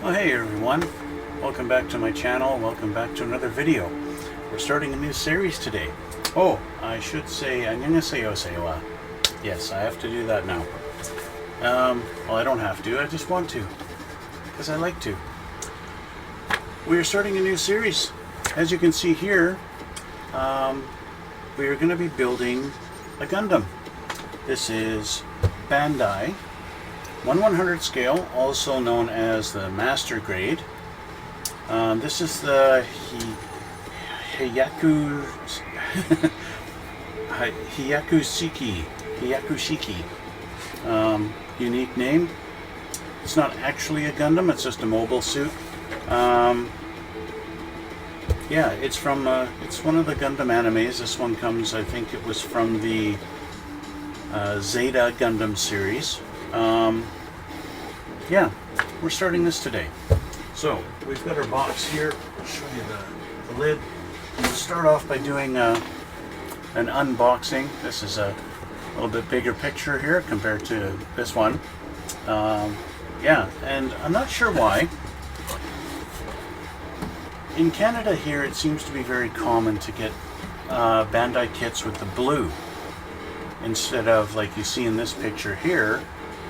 Well, hey everyone, welcome back to my channel, welcome back to another video. We're starting a new series today. Oh, I should say, annyeonghaseyo. Yes, I have to do that now. Well, I don't have to, I just want to, because I like to. We are starting a new series. As you can see here, we are going to be building a Gundam. This is Bandai 1/100 scale, also known as the Master Grade. This is the Hyaku-Shiki. Unique name. It's not actually a Gundam, it's just a mobile suit. Yeah, it's from it's one of the Gundam animes. This one comes, I think it was from the Zeta Gundam series. Yeah, we're starting this today. So we've got our box here. I'll show you the lid. We'll start off by doing an unboxing. This is a little bit bigger picture here compared to this one. Yeah, and I'm not sure why. In Canada here, it seems to be very common to get Bandai kits with the blue instead of, like you see in this picture here.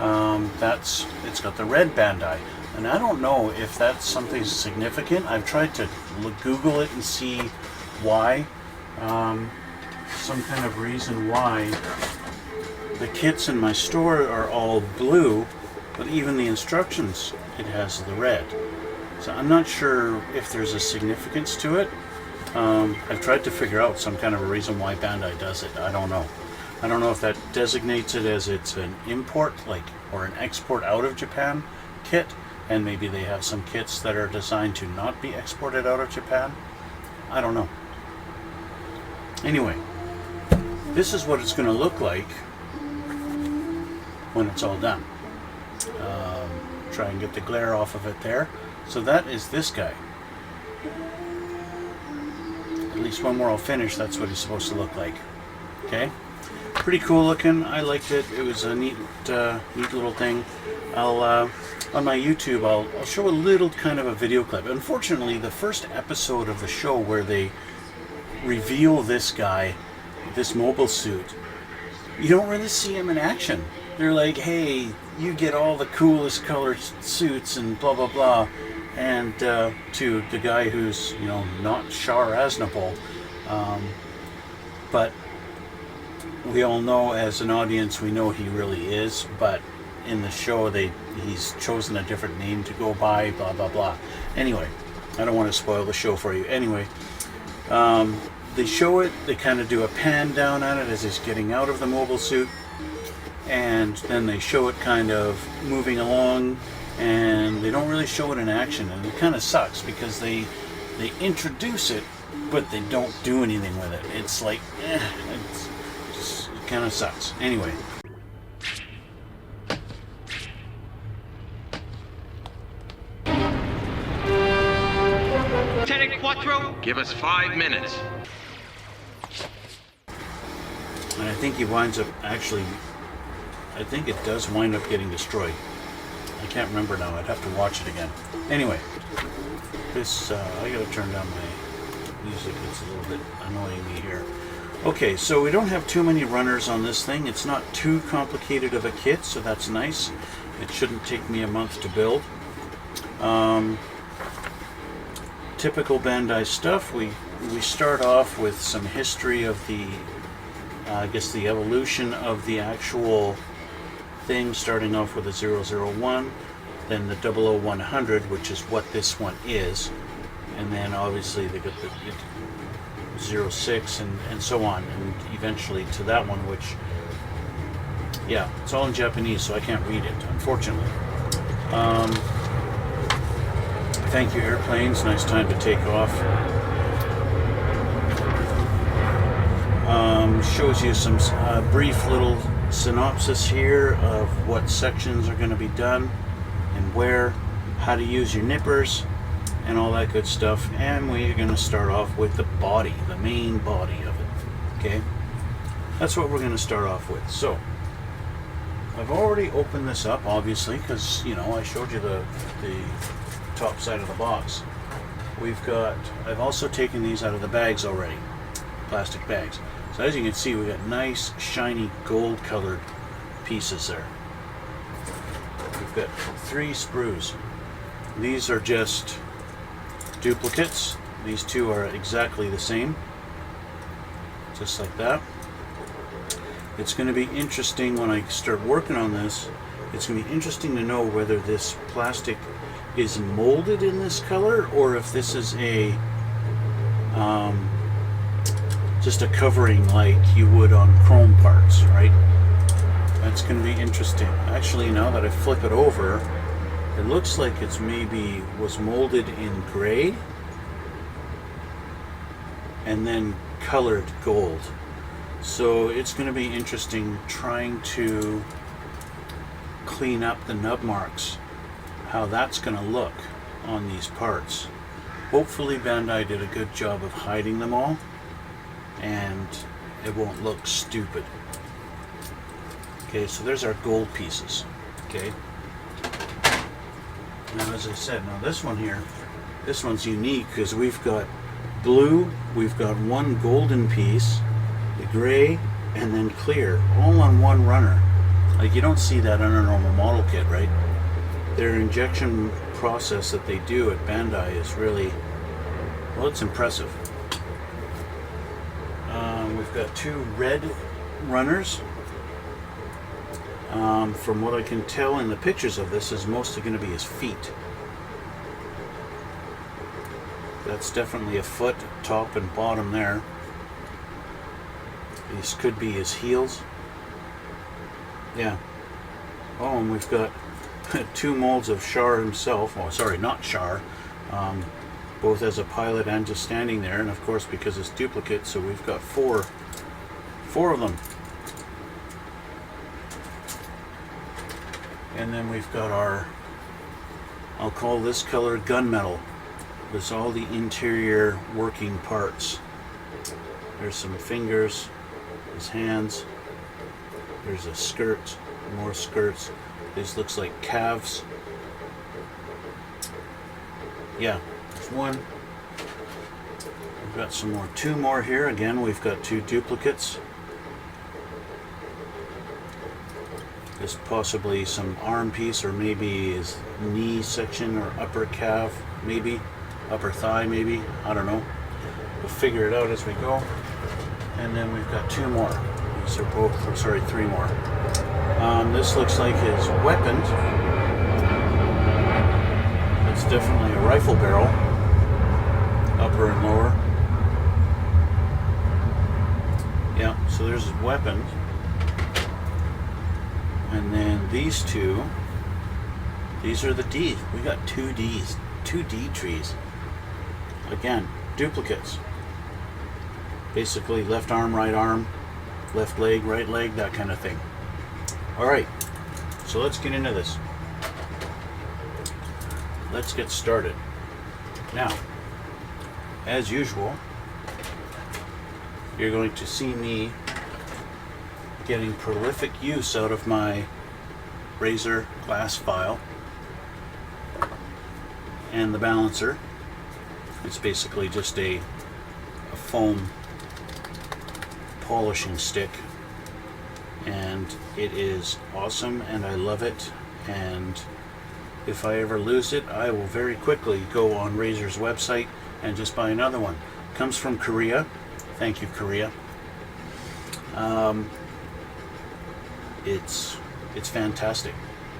It's got the red Bandai, and I don't know if that's something significant. I've tried to Google it and see why, some kind of reason why the kits in my store are all blue, but even the instructions, it has the red. So I'm not sure if there's a significance to it. I've tried to figure out some kind of a reason why Bandai does it. I don't know. I don't know if that designates it as it's an import, or an export out of Japan kit, and maybe they have some kits that are designed to not be exported out of Japan. I don't know. Anyway, this is what it's going to look like when it's all done. Try and get the glare off of it there. So that is this guy. At least when we're all finished, that's what he's supposed to look like. Okay? Pretty cool looking. I liked it. It was a neat little thing. I'll on my YouTube, I'll show a little kind of a video clip. Unfortunately, the first episode of the show where they reveal this guy, this mobile suit, you don't really see him in action. They're like, hey, you get all the coolest colored suits and blah blah blah, and to the guy who's, you know, not Shar Aznavour, but we all know, as an audience, we know he really is, but in the show he's chosen a different name to go by, blah blah blah. Anyway, I don't want to spoil the show for you. Anyway, they show it, they kind of do a pan down on it as he's getting out of the mobile suit, and then they show it kind of moving along, and they don't really show it in action, and it kind of sucks because they introduce it, but they don't do anything with it. It's like, it kind of sucks. Anyway. Give us 5 minutes. And I think he winds up actually, I think it does wind up getting destroyed. I can't remember now. I'd have to watch it again. Anyway, this, I gotta turn down my music. It's a little bit annoying me here. Okay, so we don't have too many runners on this thing. It's not too complicated of a kit, so that's nice. It shouldn't take me a month to build. Typical Bandai stuff. We start off with some history of the, I guess, the evolution of the actual thing, starting off with the 001, then the 00100, which is what this one is, and then obviously they got the 06 and so on, and eventually to that one, which, yeah, it's all in Japanese, so I can't read it, unfortunately. Thank you, airplanes. Nice time to take off. Shows you some brief little synopsis here of what sections are going to be done and where, how to use your nippers, and all that good stuff. And we're going to start off with the body, the main body of it. Okay, that's what we're going to start off with. So I've already opened this up, obviously, because, you know, I showed you the top side of the box. I've also taken these out of the bags already, plastic bags. So as you can see, we've got nice, shiny, gold colored pieces there. We've got 3 sprues. These are just duplicates. These two are exactly the same, just like that. It's going to be interesting when I start working on this. It's going to be interesting to know whether this plastic is molded in this color or if this is a just a covering like you would on chrome parts, right? That's going to be interesting. Actually, now that I flip it over, it looks like it's maybe was molded in gray and then colored gold. So it's going to be interesting trying to clean up the nub marks, how that's going to look on these parts. Hopefully Bandai did a good job of hiding them all and it won't look stupid. Okay, so there's our gold pieces. Okay. Now, as I said, now this one here, this one's unique because we've got blue, we've got one golden piece, the gray, and then clear, all on one runner. Like, you don't see that on a normal model kit, right? Their injection process that they do at Bandai is really, well, it's impressive. We've got 2 red runners. From what I can tell in the pictures of this, is mostly going to be his feet. That's definitely a foot, top and bottom there. These could be his heels. Yeah. Oh, and we've got 2 molds of Shar himself. Oh, sorry, not Shar. Both as a pilot and just standing there. And of course, because it's duplicate, so we've got 4 of them. And then we've got our, I'll call this color gunmetal. There's all the interior working parts. There's some fingers, his hands, there's a skirt, more skirts. This looks like calves. Yeah, there's one. We've got some more, 2 more here. Again, we've got 2 duplicates. There's possibly some arm piece, or maybe his knee section, or upper calf, maybe upper thigh, maybe, I don't know. We'll figure it out as we go. And then we've got 2 more. These are both, oh, sorry, 3 more. This looks like his weapon. It's definitely a rifle barrel, upper and lower. Yeah, so there's his weapon. And then these 2, these are the D's. We got 2 D's, 2 D trees. Again, duplicates. Basically left arm, left leg, right leg, that kind of thing. Alright, so let's get into this. Let's get started. Now, as usual, you're going to see me getting prolific use out of my razor glass file and the balancer. It's basically just a foam polishing stick, and it is awesome and I love it, and if I ever lose it, I will very quickly go on Razor's website and just buy another one. Comes from Korea. Thank you, Korea. It's fantastic.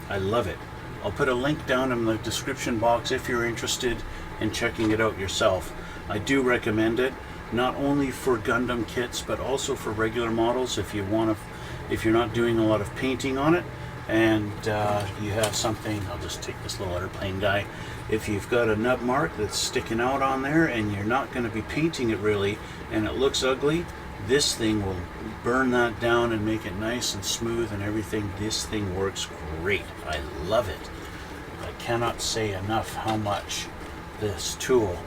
I love it. I'll put a link down in the description box if you're interested in checking it out yourself. I do recommend it, not only for Gundam kits, but also for regular models. If you want to, if you're not doing a lot of painting on it, and you have something, I'll just take this little airplane guy. If you've got a nub mark that's sticking out on there, and you're not going to be painting it really, and it looks ugly, this thing will burn that down and make it nice and smooth and everything. This thing works great. I love it. I cannot say enough how much this tool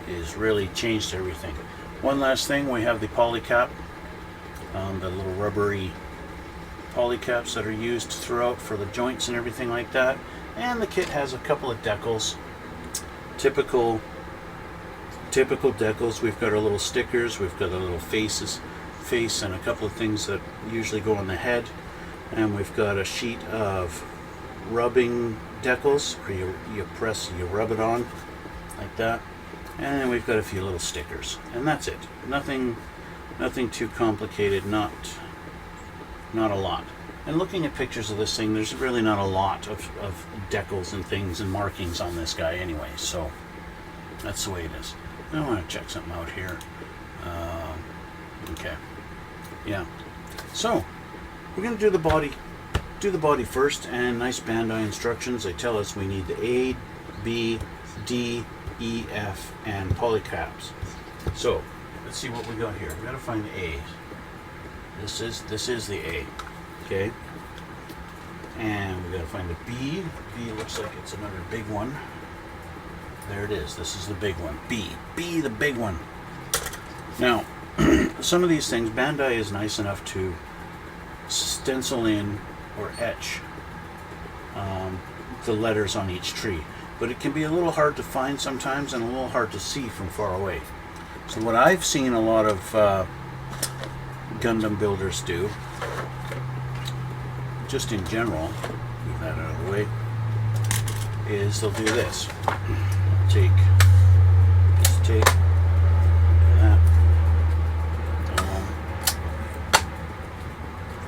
is really changed everything. One last thing, we have the polycap, the little rubbery polycaps that are used throughout for the joints and everything like that. And the kit has a couple of decals. typical decals. We've got our little stickers, we've got our little face and a couple of things that usually go on the head, and we've got a sheet of rubbing decals, where you rub it on like that, and then we've got a few little stickers, and that's it. Nothing too complicated, not a lot. And looking at pictures of this thing, there's really not a lot of decals and things and markings on this guy anyway, so that's the way it is. I want to check something out here. Okay, yeah. So we're going to do the body first, and nice Bandai instructions. They tell us we need the A, B, D, E, F, and polycaps. So let's see what we got here. We got to find the A. This is the A. Okay. And we got to find the B. B looks like it's another big one. There it is. This is the big one. B, the big one. Now, some of these things, Bandai is nice enough to stencil in or etch the letters on each tree, but it can be a little hard to find sometimes and a little hard to see from far away. So what I've seen a lot of Gundam builders do, just in general, move that out of the way, is they'll do this. Take that,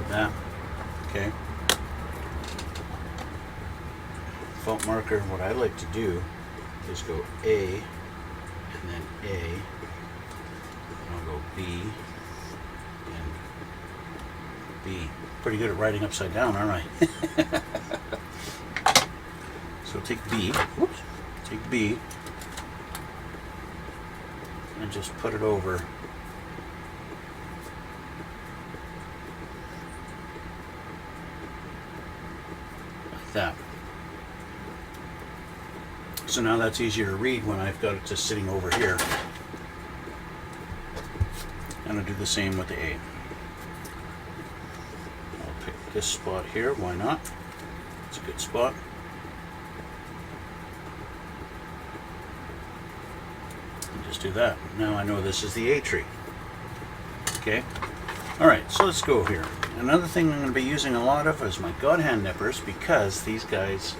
that, okay. Felt marker, what I like to do is go A, and then A, and I'll go B, and B. Pretty good at writing upside down, aren't I? So take B, whoops, take B, and just put it over like that. So now that's easier to read when I've got it just sitting over here. And I'll do the same with the A. I'll pick this spot here, why not? It's a good spot. And just do that. Now I know this is the A tree. Okay? Alright, so let's go here. Another thing I'm going to be using a lot of is my God Hand nippers, because these guys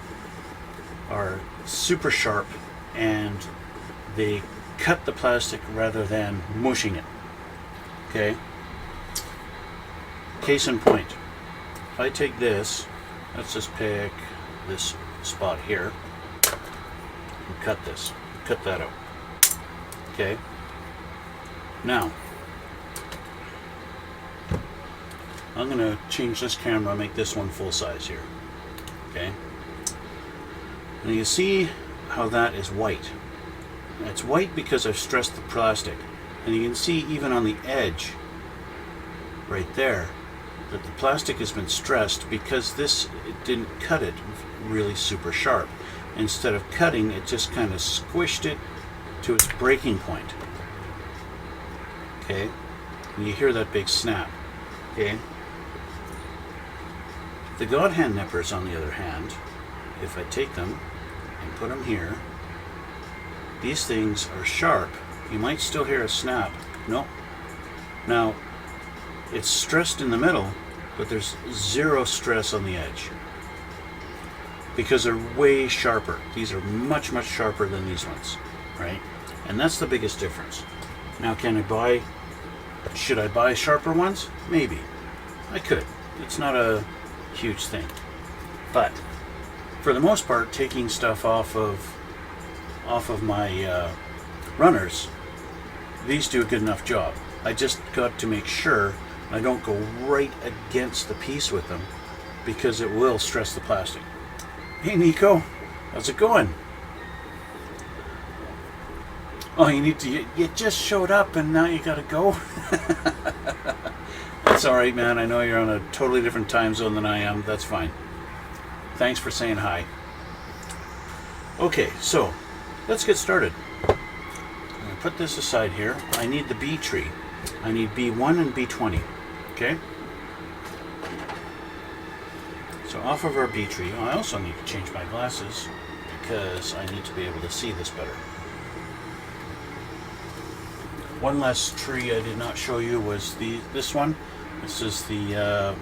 are super sharp and they cut the plastic rather than mushing it. Okay? Case in point, if I take this, let's just pick this spot here and cut that out. Okay? Now, I'm going to change this camera, make this one full size here. Okay? And you see how that is white. It's white because I've stressed the plastic. And you can see even on the edge, right there, that the plastic has been stressed because it didn't cut it really super sharp. Instead of cutting, it just kind of squished it to its breaking point. Okay? And you hear that big snap. Okay? The God Hand nippers, on the other hand, if I take them and put them here, these things are sharp. You might still hear a snap. No. Now, it's stressed in the middle, but there's zero stress on the edge. Because they're way sharper. These are much, much sharper than these ones, right? And that's the biggest difference. Now, should I buy sharper ones? Maybe. I could. It's not a huge thing. But for the most part, taking stuff off of my runners, these do a good enough job. I just got to make sure I don't go right against the piece with them, because it will stress the plastic. Hey Nico, how's it going? Oh, you just showed up and now you gotta go? That's alright, man. I know you're on a totally different time zone than I am. That's fine. Thanks for saying hi. Okay, so let's get started. I'm going to put this aside here. I need the B tree. I need B1 and B20. Okay? So off of our B tree, I also need to change my glasses because I need to be able to see this better. One last tree I did not show you was this one. This is the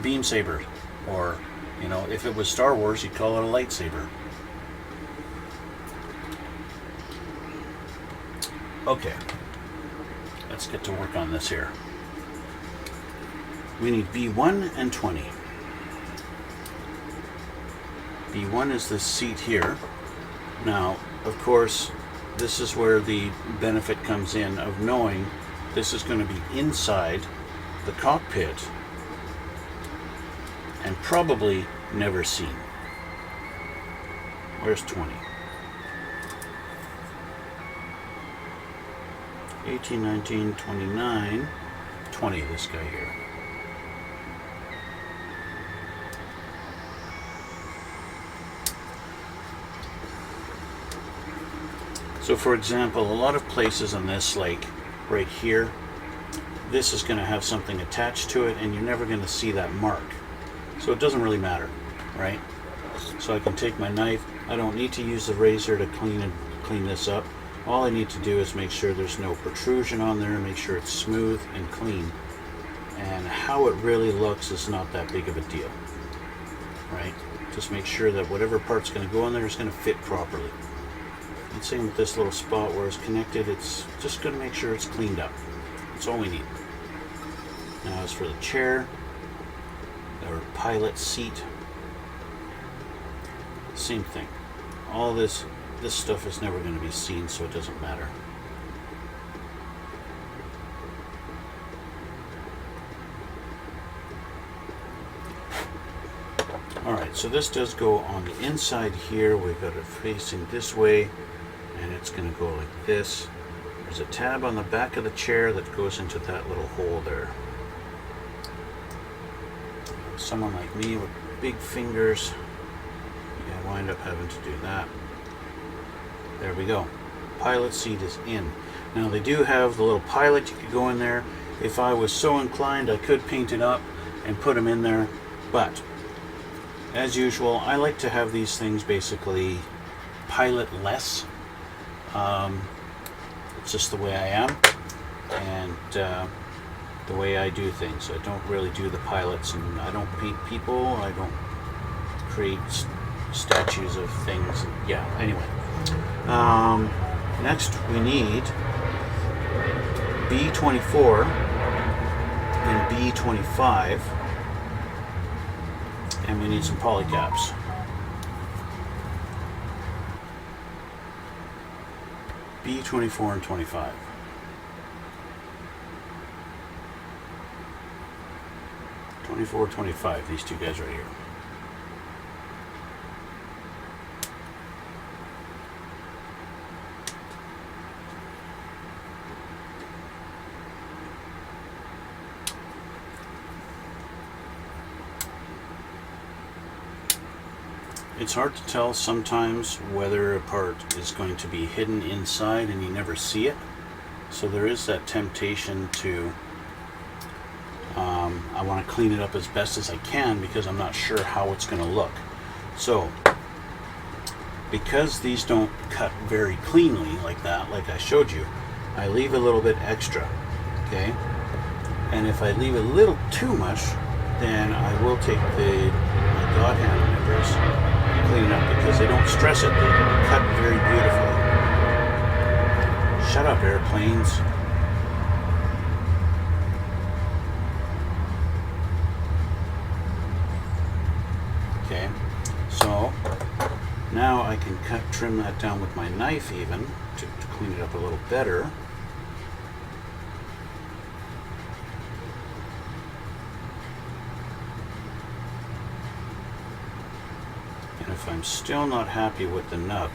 beam saber, or you know, if it was Star Wars, you'd call it a lightsaber. Okay, let's get to work on this here. We need B1 and 20. B1 is this seat here. Now, of course, this is where the benefit comes in of knowing this is going to be inside the cockpit and probably never seen. Where's 20? 18, 19, 29, 20, this guy here. So for example, a lot of places on this, like right here, this is going to have something attached to it and you're never going to see that mark. So it doesn't really matter, right? So I can take my knife. I don't need to use the razor to clean this up. All I need to do is make sure there's no protrusion on there, make sure it's smooth and clean. And how it really looks is not that big of a deal, right? Just make sure that whatever part's going to go in there is going to fit properly. And same with this little spot where it's connected, it's just going to make sure it's cleaned up. That's all we need. Now as for the chair, or pilot seat, same thing. All this stuff is never going to be seen, so it doesn't matter. Alright, so this does go on the inside here. We've got it facing this way, and it's going to go like this. There's a tab on the back of the chair that goes into that little hole there. Someone like me with big fingers, you wind up having to do that. There we go. Pilot seat is in. Now they do have the little pilot. You could go in there. If I was so inclined, I could paint it up and put them in there, but as usual, I like to have these things basically pilot-less. It's just the way I am, and the way I do things. I don't really do the pilots, and I don't paint people. I don't create statues of things. Yeah, anyway. Next we need B24 and B25, and we need some polycaps. B24 and 25. '24, 25, these two guys right here. It's hard to tell sometimes whether a part is going to be hidden inside and you never see it. So there is that temptation to, I want to clean it up as best as I can because I'm not sure how it's going to look. So, because these don't cut very cleanly like that, like I showed you, I leave a little bit extra, okay? And if I leave a little too much, then I will take my God hand nippers and clean it up because they don't stress it, they cut very beautifully. Shut up, airplanes. Okay, so now I can trim that down with my knife even to clean it up a little better. And if I'm still not happy with the nub,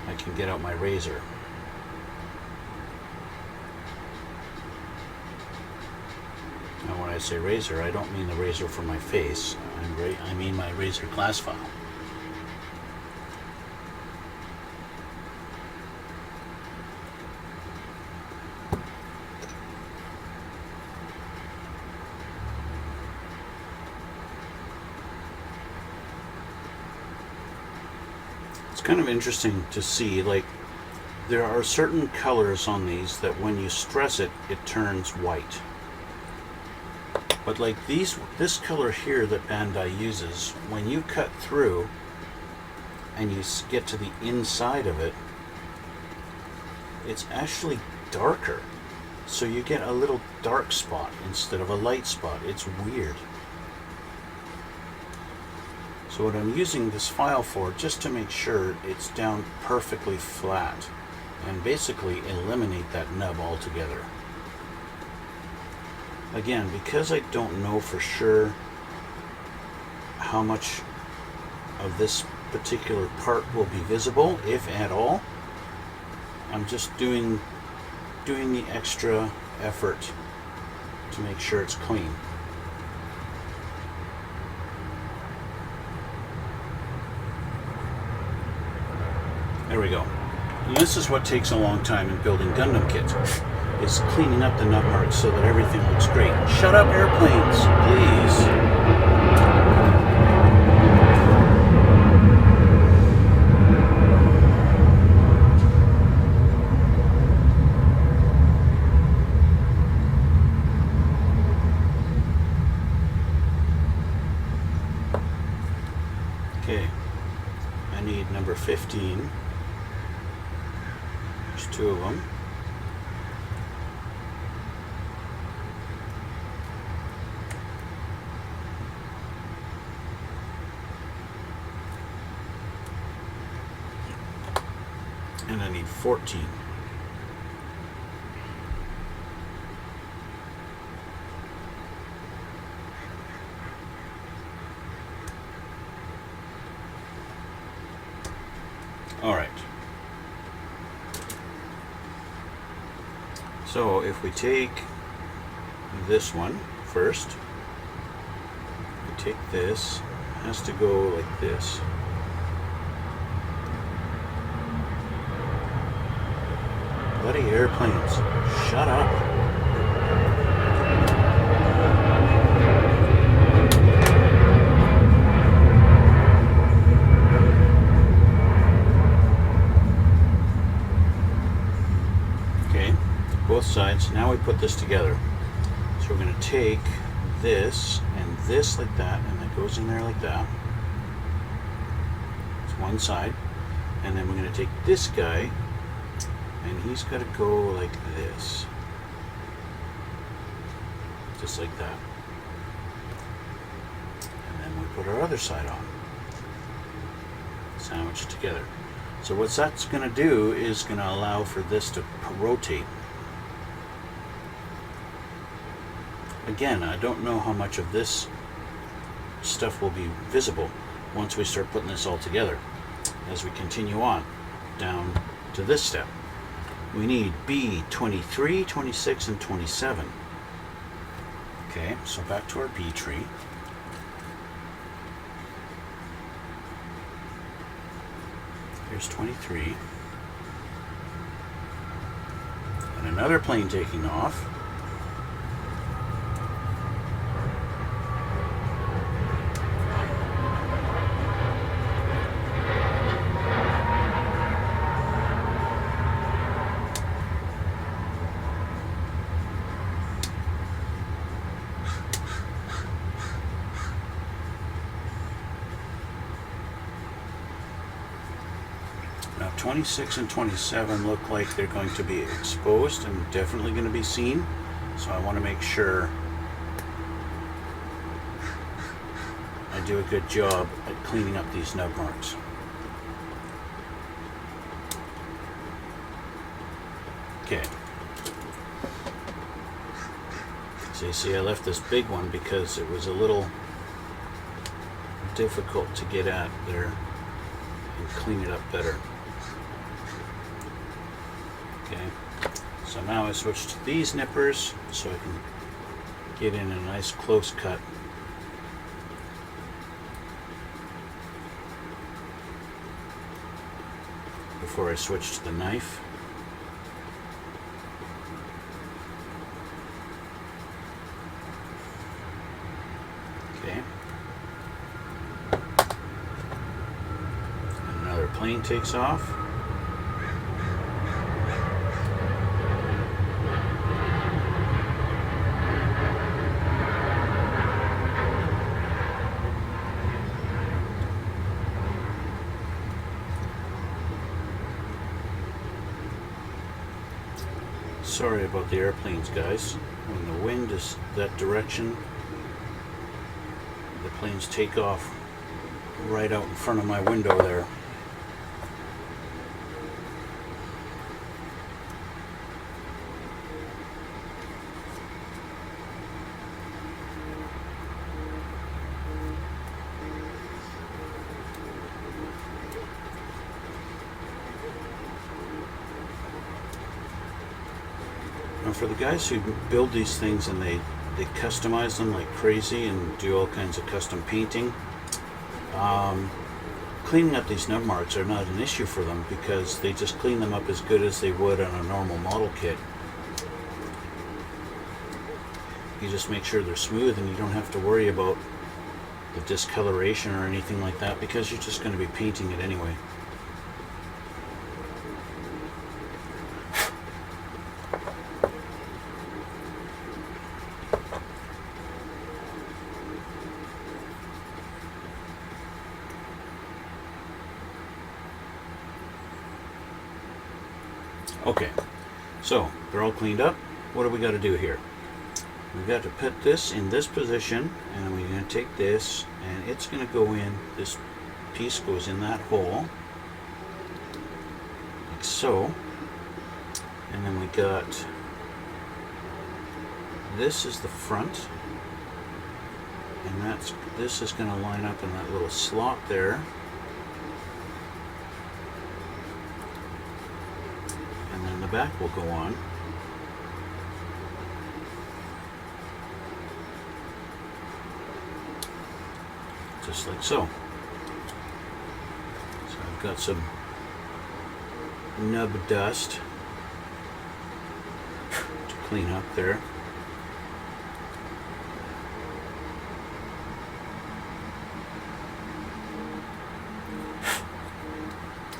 I can get out my razor. Now when I say razor, I don't mean the razor for my face. I mean my razor glass file. It's kind of interesting to see, like, there are certain colors on these that when you stress it, it turns white. But like this color here that Bandai uses, when you cut through and you get to the inside of it, it's actually darker. So you get a little dark spot instead of a light spot. It's weird. So what I'm using this file for, just to make sure it's down perfectly flat, and basically eliminate that nub altogether. Again, because I don't know for sure how much of this particular part will be visible, if at all, I'm just doing the extra effort to make sure it's clean. There we go. And this is what takes a long time in building Gundam kits, is cleaning up the nub marks so that everything looks great. Shut up, airplanes, please. Okay, I need number 15. There's 2 of them. And I need 14. All right. So if we take this one first, we take this, it has to go like this. Bloody airplanes, shut up. Okay, both sides. Now we put this together. So we're going to take this and this like that, and that goes in there like that. It's one side. And then we're going to take this guy, and he's got to go like this. Just like that. And then we put our other side on. Sandwich it together. So what that's going to do is going to allow for this to rotate. Again, I don't know how much of this stuff will be visible once we start putting this all together. As we continue on down to this step. We need B 23, 26, and 27. Okay, so back to our B tree. Here's 23. And another plane taking off. Now 26 and 27 look like they're going to be exposed and definitely going to be seen, so I want to make sure I do a good job at cleaning up these nub marks. Okay. So you see I left this big one because it was a little difficult to get at there and clean it up better. Okay, so now I switch to these nippers so I can get in a nice close cut. Before I switch to the knife. Okay. And another plane takes off. Sorry about the airplanes, guys. When the wind is that direction, the planes take off right out in front of my window there. Now for the guys who build these things and they customize them like crazy and do all kinds of custom painting, cleaning up these nub marks are not an issue for them because they just clean them up as good as they would on a normal model kit. You just make sure they're smooth and you don't have to worry about the discoloration or anything like that because you're just going to be painting it anyway. Okay, so they're all cleaned up. What do we got to do here? We've got to put this in this position, and we're going to take this, and it's going to go in. This piece goes in that hole, like so. And then we got this is the front, and this is going to line up in that little slot there. The back will go on. Just like so. So I've got some nub dust to clean up there.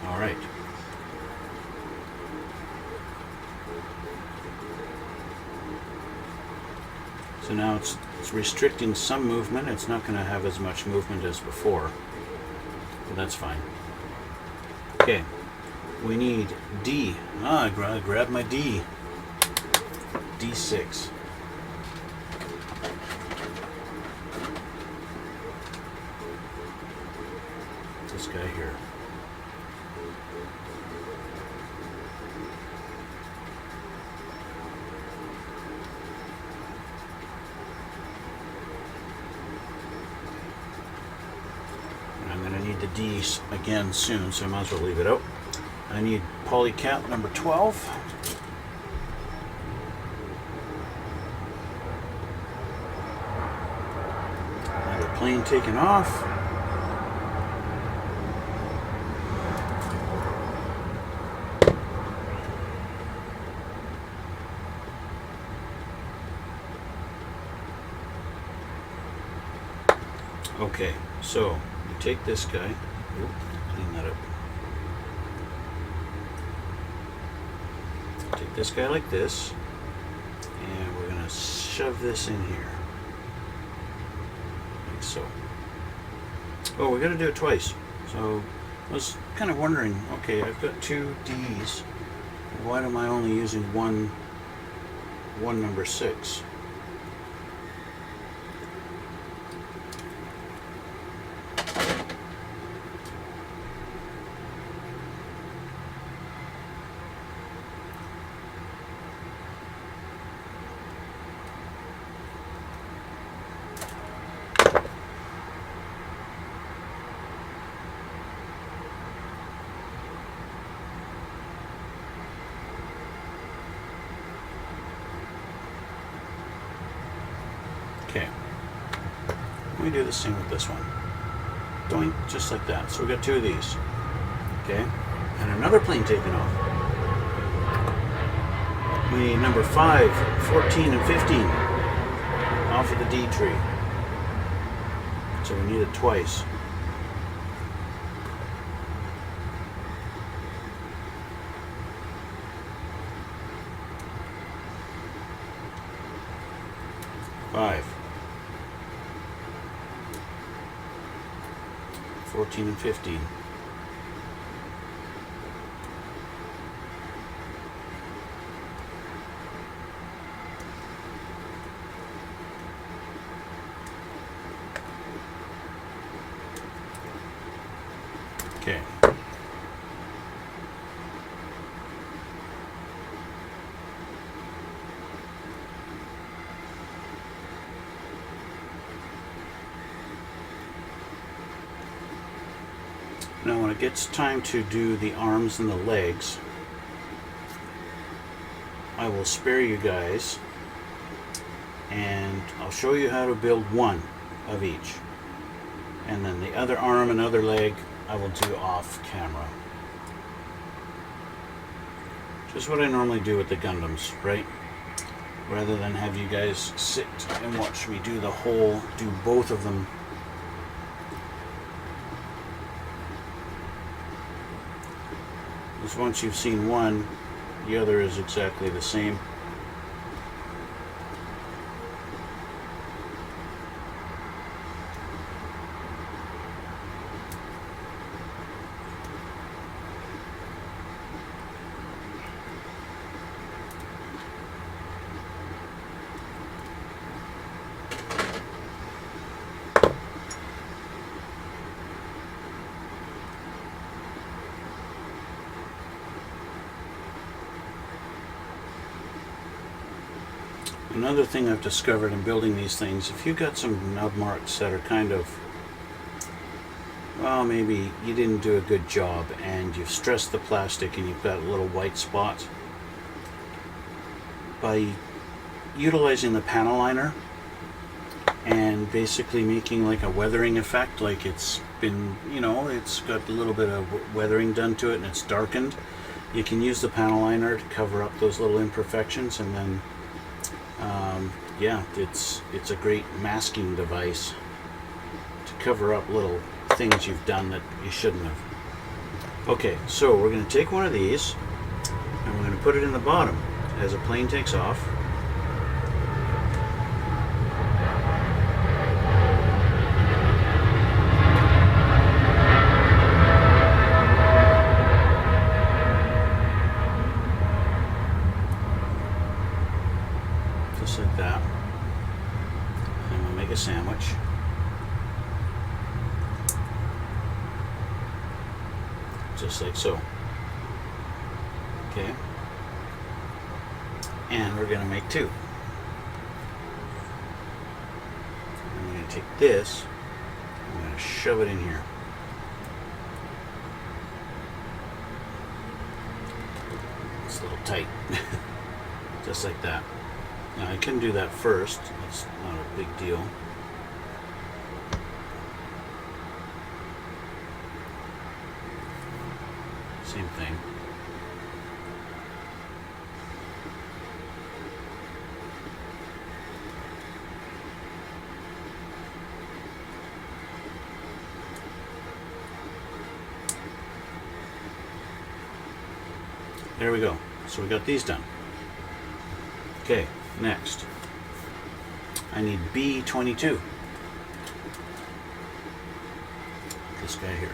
All right. So now it's restricting some movement. It's not going to have as much movement as before, but that's fine. Okay, we need D. I grabbed my D. D6. This guy here. The D's again soon, so I might as well leave it out. I need polycat number 12. Another plane taken off. Okay, so you take this guy. Oop, clean that up. Take this guy like this, and we're going to shove this in here. Like so. Oh, we got to do it twice. So I was kind of wondering, okay, I've got two D's. Why am I only using one number 6? Okay, we do the same with this one. Doink, just like that. So we got two of these. Okay, and another plane taken off. We need number 5, 14, and 15 off of the D tree. So we need it twice. 5, 14 and 15. Okay. Now when it gets time to do the arms and the legs, I will spare you guys and I'll show you how to build one of each. And then the other arm and other leg I will do off camera. Just what I normally do with the Gundams, right? Rather than have you guys sit and watch me do both of them. Because once you've seen one, the other is exactly the same. Another thing I've discovered in building these things, if you've got some nub marks that are kind of, well, maybe you didn't do a good job and you've stressed the plastic and you've got a little white spot, by utilizing the panel liner and basically making like a weathering effect, like it's been, you know, it's got a little bit of weathering done to it and it's darkened, you can use the panel liner to cover up those little imperfections, and then yeah, it's a great masking device to cover up little things you've done that you shouldn't have. Okay, so we're going to take one of these and we're going to put it in the bottom as a plane takes off. Just like that. And we'll make a sandwich. Just like so. Okay. And we're going to make two. I'm going to take this, I'm going to shove it in here. It's a little tight. Just like that. Now I can do that first, it's not a big deal. Same thing. There we go. So we got these done. Okay. Next, I need B22. This guy here.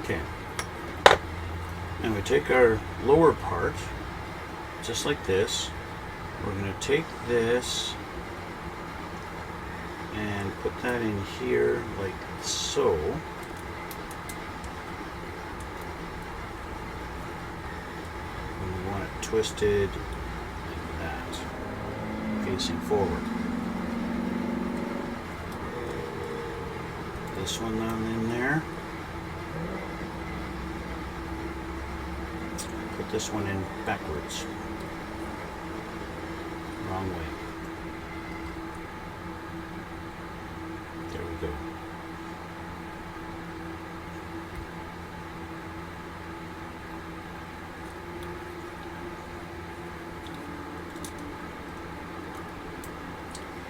Okay, and we take our lower part, just like this. We're going to take this and put that in here like so. And we want it twisted like that, facing forward. This one down in there. Put this one in backwards. Wrong way. There we go.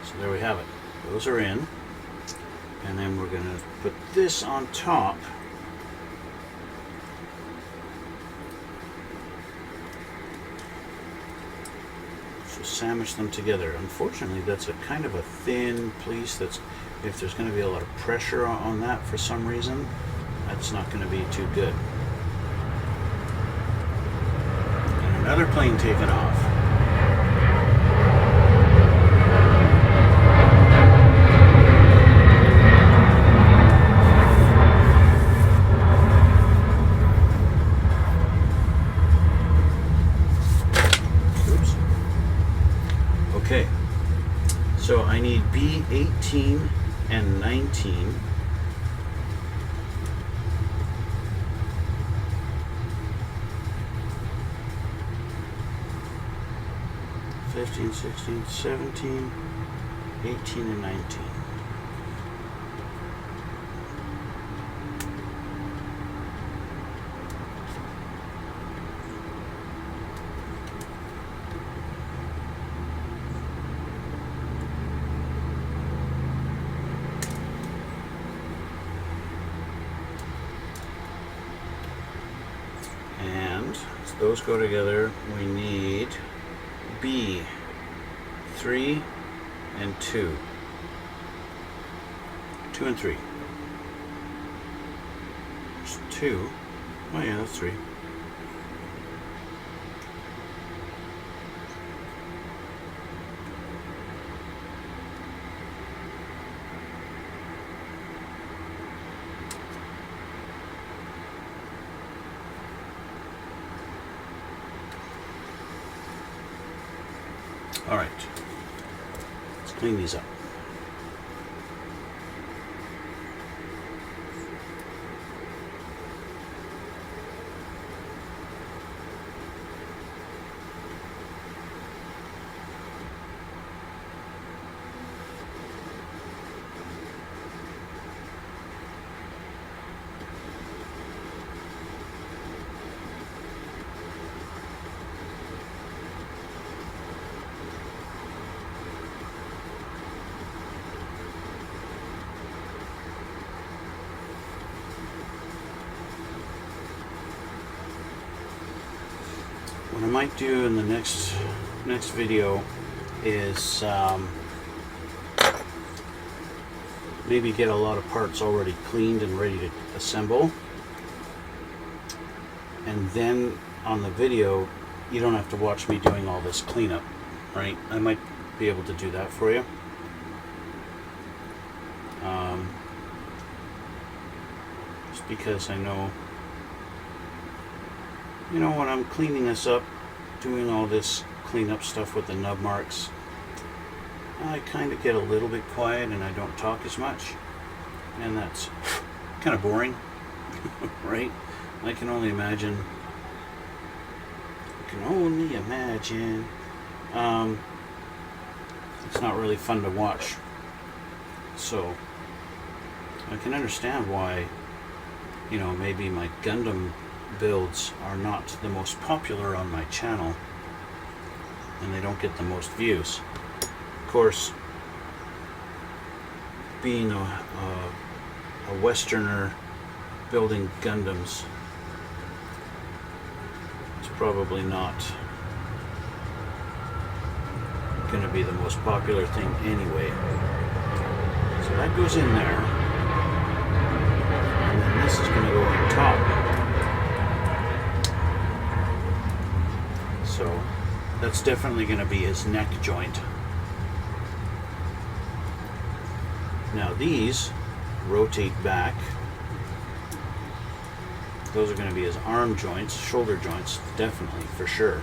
So there we have it. Those are in. And then we're going to put this on top. So sandwich them together. Unfortunately, that's a kind of a thin piece. That's, if there's going to be a lot of pressure on that for some reason, that's not going to be too good. And another plane taken off. Okay, so I need B18 and 19. (15, 16, 17, 18, and 19. Those go together. We need B, 3 and 2. 2 and 3. There's 2. Oh yeah, that's 3. All right, let's clean these up. What I might do in the next video is maybe get a lot of parts already cleaned and ready to assemble, and then on the video you don't have to watch me doing all this cleanup, right? I might be able to do that for you. Just because I know, you know, when I'm cleaning this up, doing all this cleanup stuff with the nub marks, I kind of get a little bit quiet and I don't talk as much, and that's kind of boring, right? I can only imagine. It's not really fun to watch. So I can understand why, you know, maybe my Gundam builds are not the most popular on my channel and they don't get the most views. Of course, being a Westerner building Gundams, it's probably not going to be the most popular thing anyway. So that goes in there, and then this is going to go on top. So that's definitely going to be his neck joint. Now these rotate back. Those are going to be his arm joints, shoulder joints, definitely, for sure.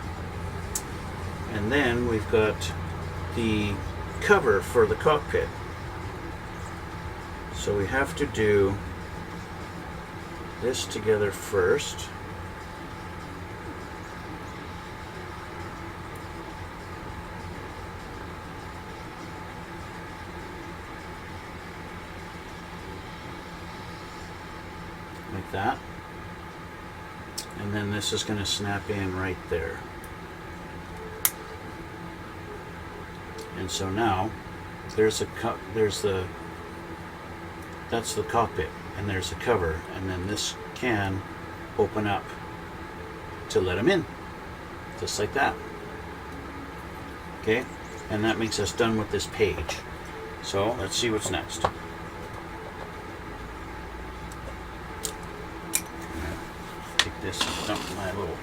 And then we've got the cover for the cockpit. So we have to do this together first. like that. And then this is going to snap in right there. And so now that's the cockpit, and there's the cover, and then this can open up to let them in, just like that. Okay, and that makes us done with this page. So let's see what's next. Take this and dump my little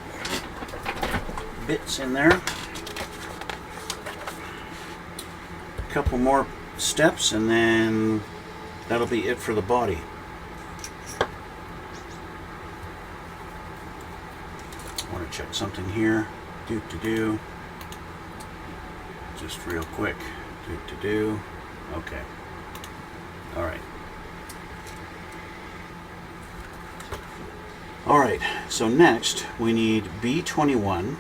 bits in there. A couple more steps, and then that'll be it for the body. I want to check something here. Just real quick. Okay. All right. All right. So next we need B21,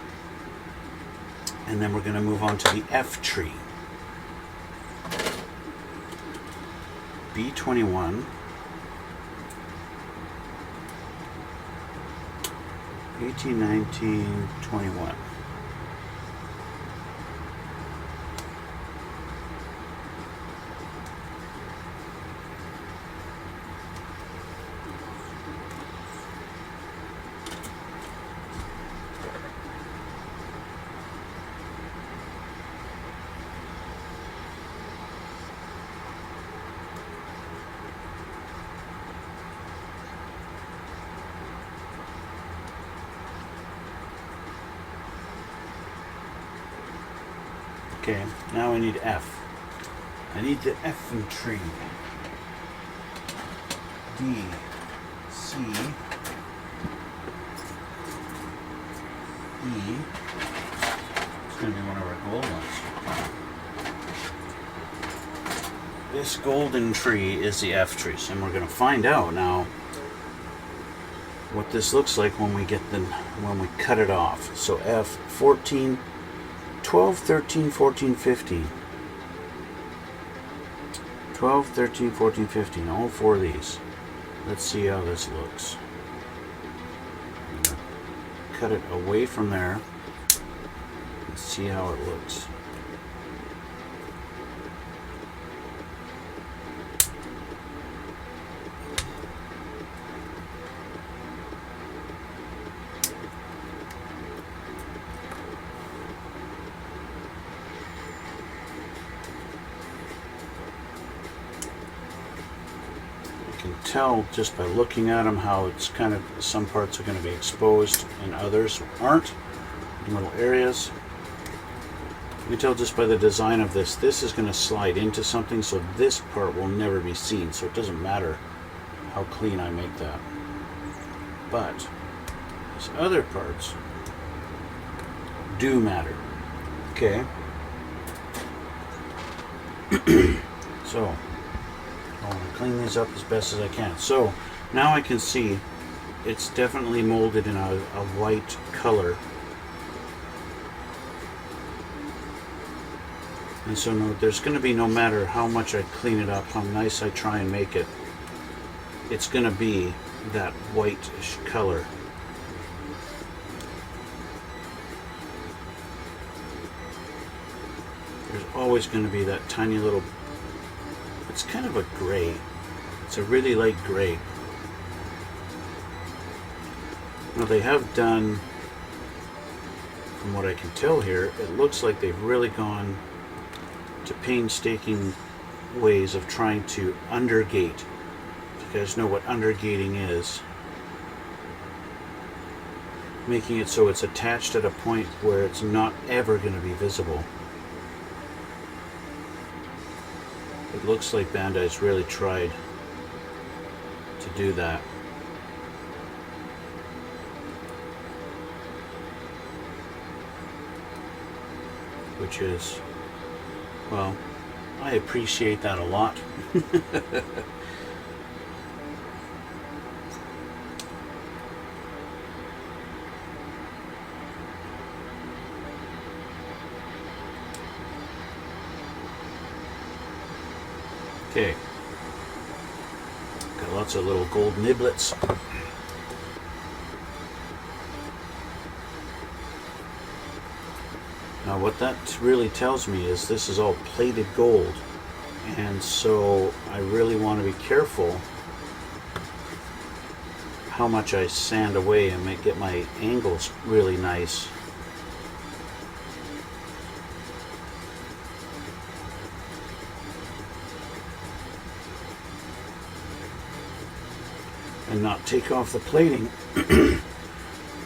and then we're going to move on to the F tree. B21, 18, 19, 21. Okay, now I need F. I need the F tree. D, C, E. It's going to be one of our gold ones. This golden tree is the F tree, and we're going to find out now what this looks like when we cut it off. So F 14. 12, 13, 14, 15. 12, 13, 14, 15. All four of these. Let's see how this looks. Cut it away from there. Let's see how it looks. Tell just by looking at them how it's kind of, some parts are going to be exposed and others aren't in little areas. You can tell just by the design of this is going to slide into something, so this part will never be seen, so it doesn't matter how clean I make that. But these other parts do matter. Okay. So I want to clean these up as best as I can. So now I can see it's definitely molded in a white color. And so there's going to be, no matter how much I clean it up, how nice I try and make it, it's going to be that whitish color. There's always going to be that tiny little, it's kind of a gray. It's a really light gray. Now they have done, from what I can tell here, it looks like they've really gone to painstaking ways of trying to undergate. If you guys know what undergating is, making it so it's attached at a point where it's not ever going to be visible. It looks like Bandai's really tried to do that. Which is, well, I appreciate that a lot. Okay. Got lots of little gold niblets. What that really tells me is this is all plated gold, and so I really want to be careful how much I sand away and get my angles really nice. And not take off the plating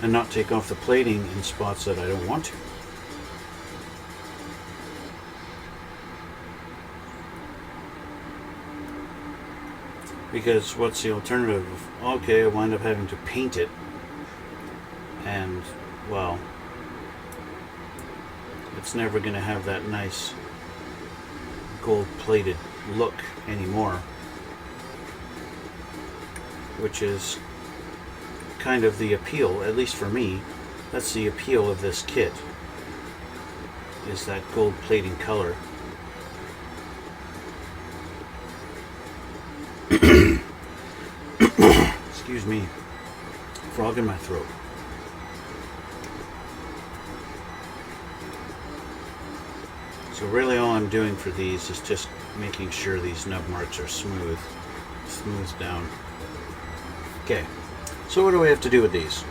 and not take off the plating in spots that I don't want to. Because what's the alternative? Okay, I wind up having to paint it, and well, it's never going to have that nice gold plated look anymore, which is kind of the appeal, at least for me. That's the appeal of this kit, is that gold plating color. Excuse me, frog in my throat. So really all I'm doing for these is just making sure these nub marks are smoothed down. Okay, so what do we have to do with these?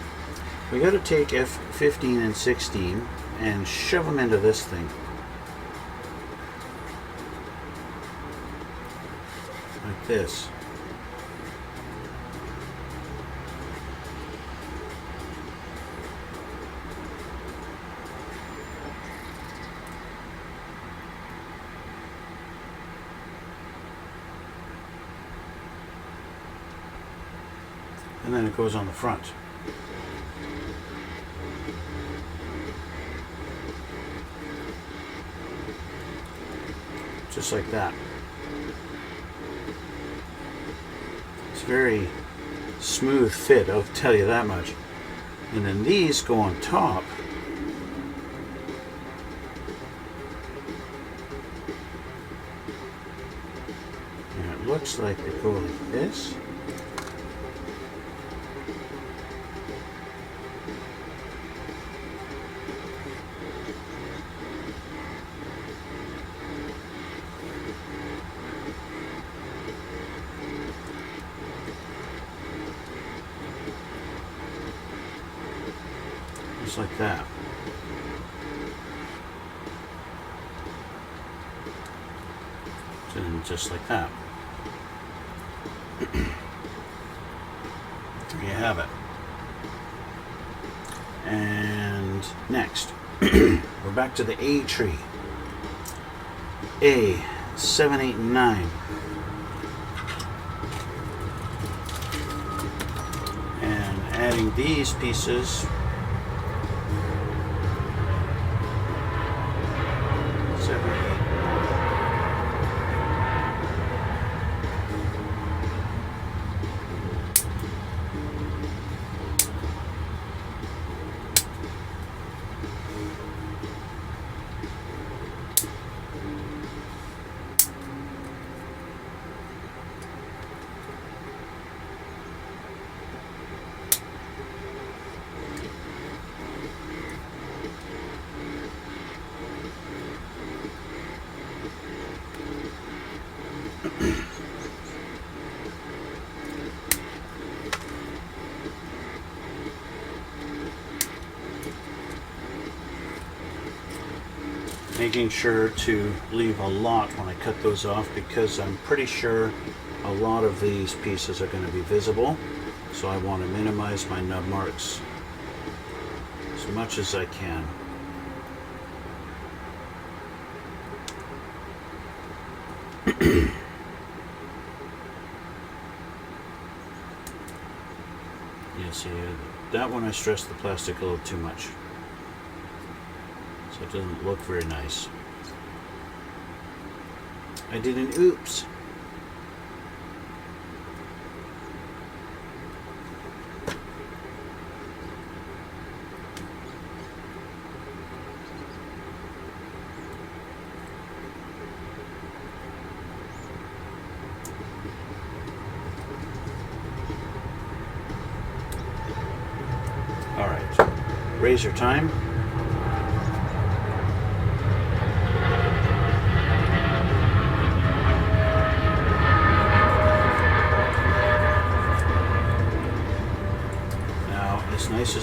We got to take F15 and 16 and shove them into this thing. Like this. And then it goes on the front. Just like that. It's very smooth fit, I'll tell you that much. And then these go on top. And it looks like they go like this. Just like that. And just like that. There you have it. And next, we're back to the A tree. A 7, 8, and 9. And adding these pieces. 7, 8. Making sure to leave a lot when I cut those off, because I'm pretty sure a lot of these pieces are going to be visible, so I want to minimize my nub marks as much as I can. Yeah, see, that one I stressed the plastic a little too much. So it doesn't look very nice. I did an oops. All right, razor time.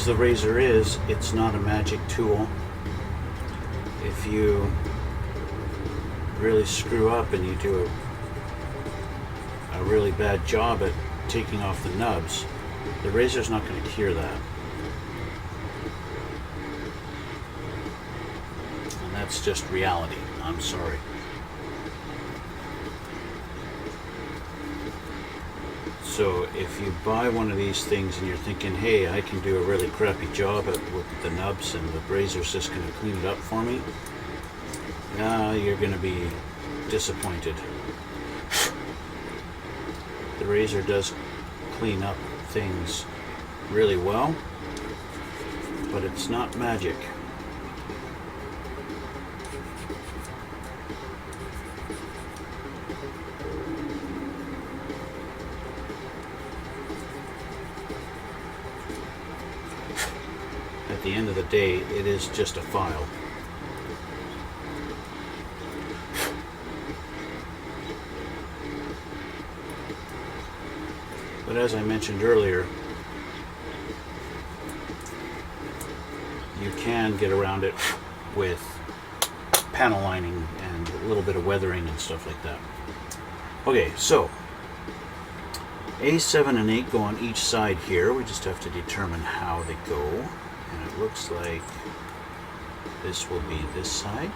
as the razor is, it's not a magic tool. If you really screw up and you do a really bad job at taking off the nubs, the razor's not going to cure that. And that's just reality. I'm sorry. So if you buy one of these things and you're thinking, hey, I can do a really crappy job with the nubs and the razor's just going to clean it up for me, you're going to be disappointed. The razor does clean up things really well, but it's not magic. At the end of the day, it is just a file. But as I mentioned earlier, you can get around it with panel lining and a little bit of weathering and stuff like that. Okay, so A7 and 8 go on each side here. We just have to determine how they go. And it looks like this will be this side.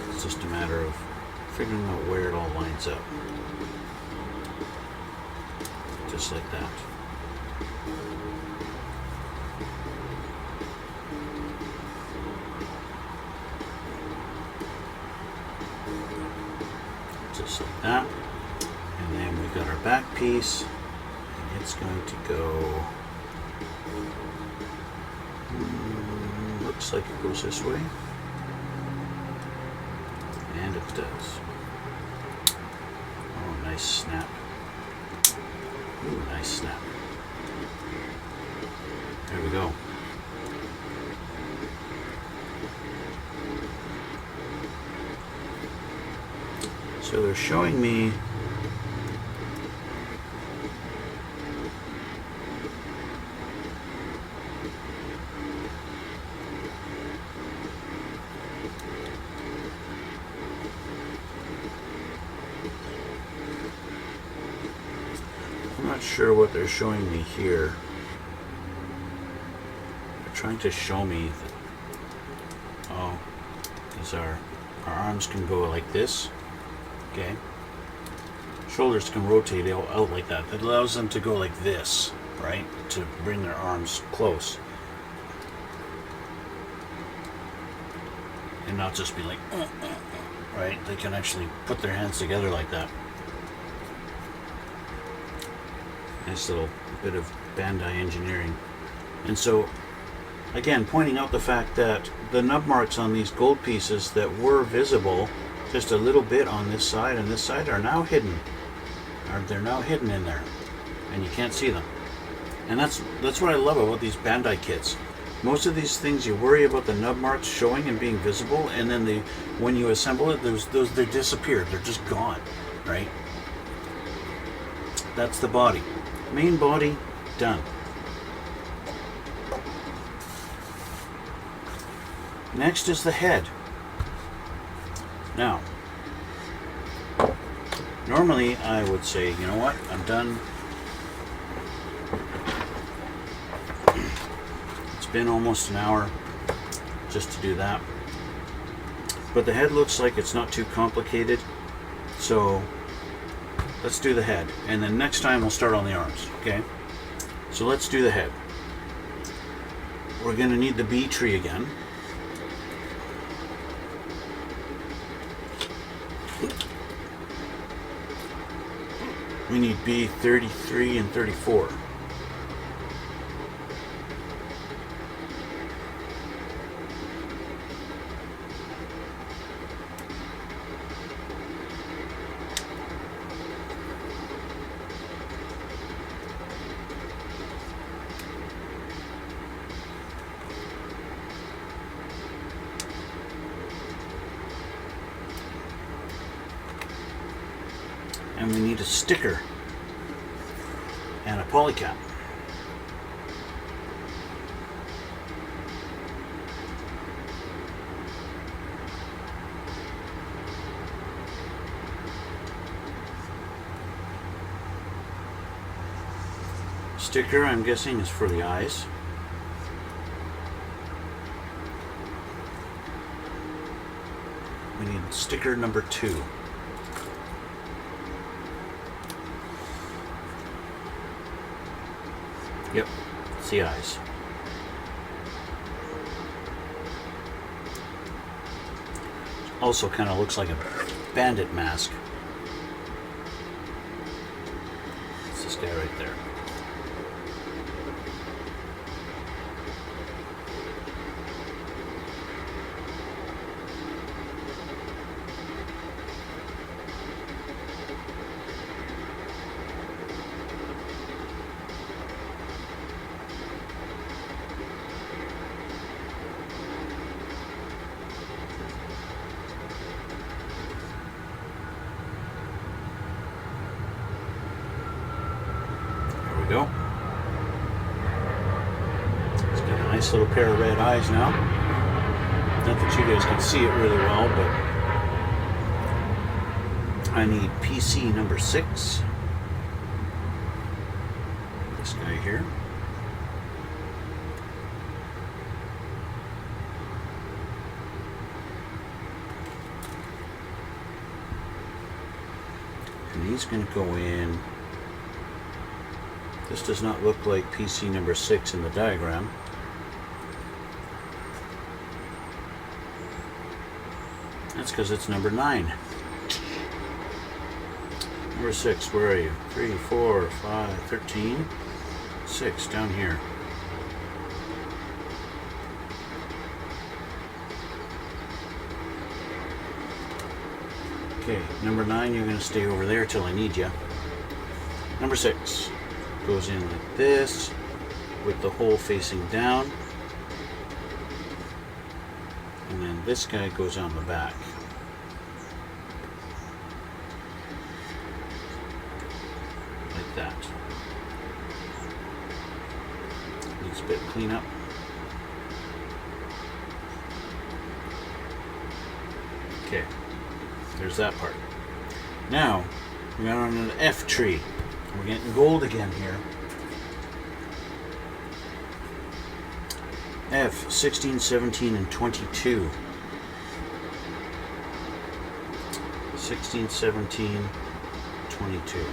It's just a matter of figuring out where it all lines up. Just like that. Just like that. And then we've got our back piece. And it's going to go... looks like it goes this way. And it does. Oh, nice snap. Ooh, nice snap. There we go. So they're showing me sure what they're showing me here. They're trying to show me that, oh, because our arms can go like this. Okay. Shoulders can rotate out like that. That allows them to go like this, right? To bring their arms close. And not just be like, right? They can actually put their hands together like that. Nice little bit of Bandai engineering. And so, again, pointing out the fact that the nub marks on these gold pieces that were visible just a little bit on this side and this side are now hidden. They're now hidden in there, and you can't see them. And that's what I love about these Bandai kits. Most of these things you worry about the nub marks showing and being visible, and then when you assemble it, they disappear. They're just gone, right? That's the body. Main body, done. Next is the head. Now, normally I would say, you know what, I'm done. It's been almost an hour just to do that. But the head looks like it's not too complicated, so let's do the head, and then next time we'll start on the arms, okay? So let's do the head. We're going to need the B tree again. We need B 33 and 34. And we need a sticker and a polycap. Sticker, I'm guessing, is for the eyes. We need sticker number 2. Yep, it's the eyes. Also kind of looks like a bandit mask. It's this guy right there. Go. It's got a nice little pair of red eyes now. Not that you guys can see it really well, but I need PC number 6. This guy here. And he's going to go in. This does not look like PC number 6 in the diagram. That's because it's number 9. Number 6, where are you? 3, 4, 5, 13, 6, down here. Okay, number 9, you're going to stay over there till I need you. Number 6. Goes in like this, with the hole facing down, and then this guy goes on the back. Like that. Needs a bit of cleanup. Okay, there's that part. Now, we're on an F tree. We're getting gold again here. F, 16, 17, and 22. 16, 17, 22.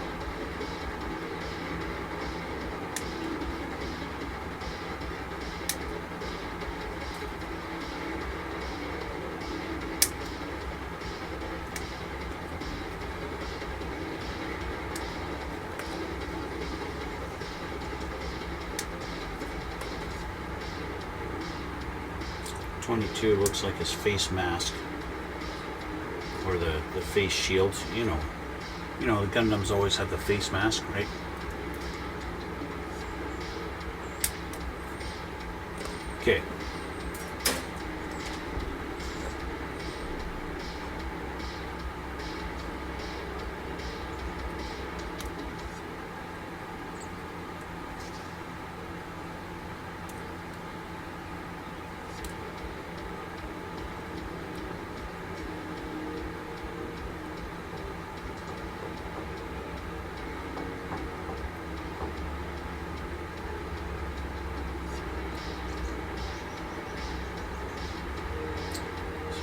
Looks like his face mask, or the face shield. You know the Gundams always have the face mask, right? Okay.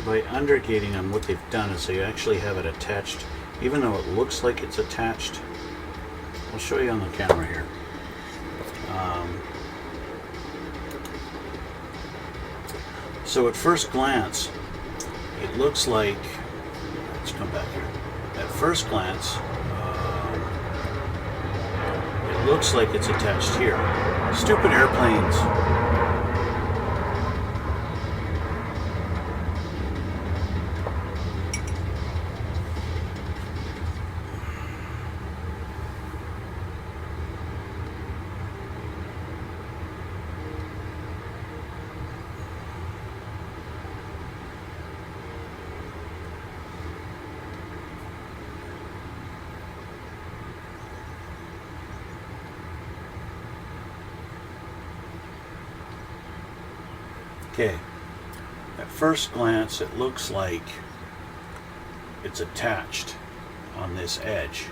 By undergating them, what they've done is they actually have it attached, even though it looks like it's attached. I'll show you on the camera here. So at first glance, it looks like, let's come back here. At first glance, it looks like it's attached here. Stupid airplanes. Okay, at first glance it looks like it's attached on this edge,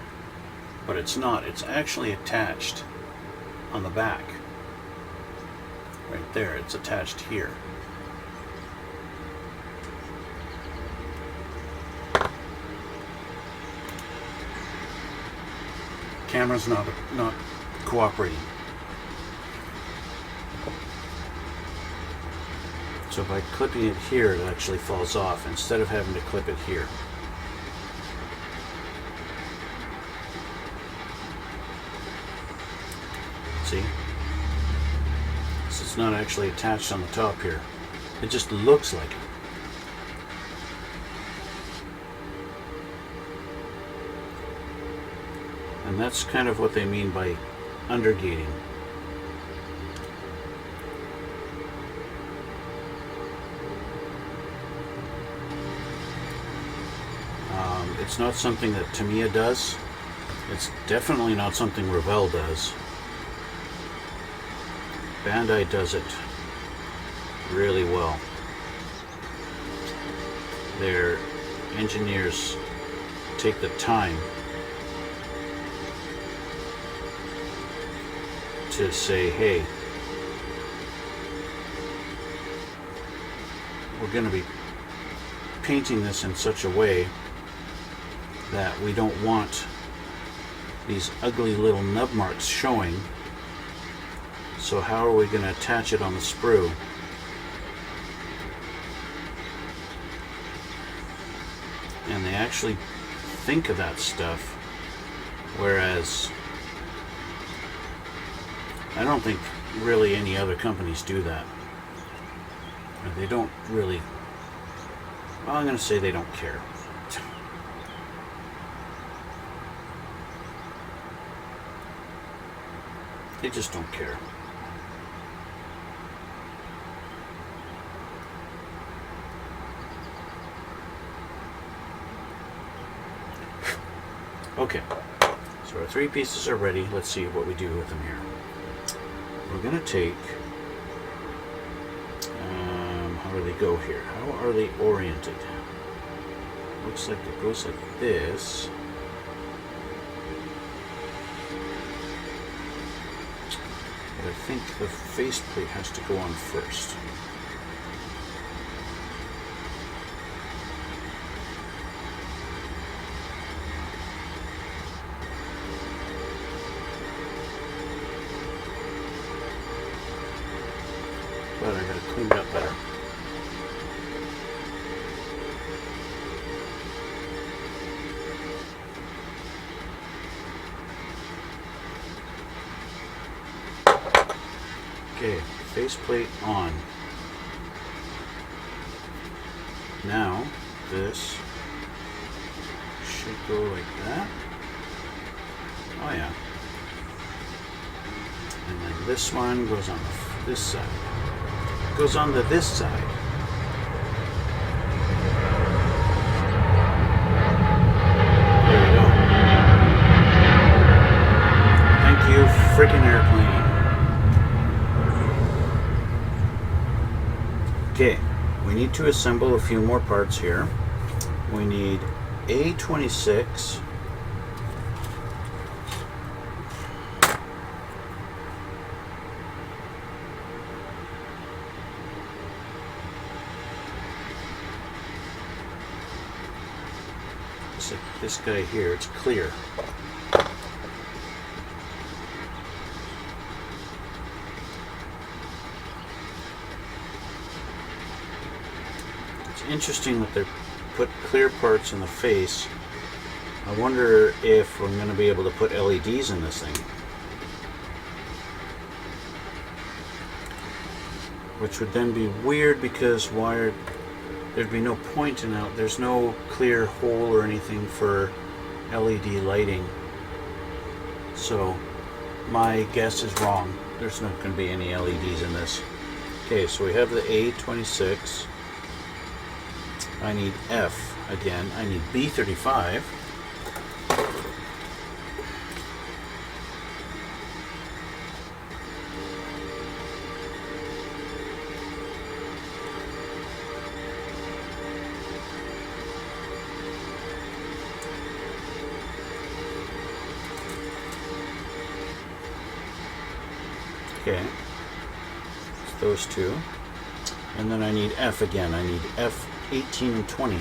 but it's not. It's actually attached on the back. Right there, it's attached here. Camera's not cooperating. So by clipping it here, it actually falls off instead of having to clip it here. See? So it's not actually attached on the top here. It just looks like it. And that's kind of what they mean by undergating. It's not something that Tamiya does. It's definitely not something Revell does. Bandai does it really well. Their engineers take the time to say, hey, we're going to be painting this in such a way that we don't want these ugly little nub marks showing. So how are we going to attach it on the sprue? And they actually think of that stuff, whereas I don't think really any other companies do that. They don't really, well, I'm going to say they don't care. They just don't care. Okay, so our 3 pieces are ready. Let's see what we do with them here. We're going to take, how do they go here? How are they oriented? Looks like it goes like this. But I think the faceplate has to go on first. But I gotta clean it up better. Okay, faceplate on. Now, this should go like that. Oh yeah. And then this one goes on this side. Goes on to this side. There we go. Thank you, frickin' airplane. Okay, we need to assemble a few more parts here. We need A26. Like this guy here, it's clear. It's interesting that they put clear parts in the face. I wonder if I'm going to be able to put LEDs in this thing. Which would then be weird because there'd be no point in out. There's no clear hole or anything for LED lighting. So my guess is wrong. There's not going to be any LEDs in this. Okay, so we have the A26. I need F again. I need B35. Okay. It's those two. And then I need F again. I need F 18 and 20.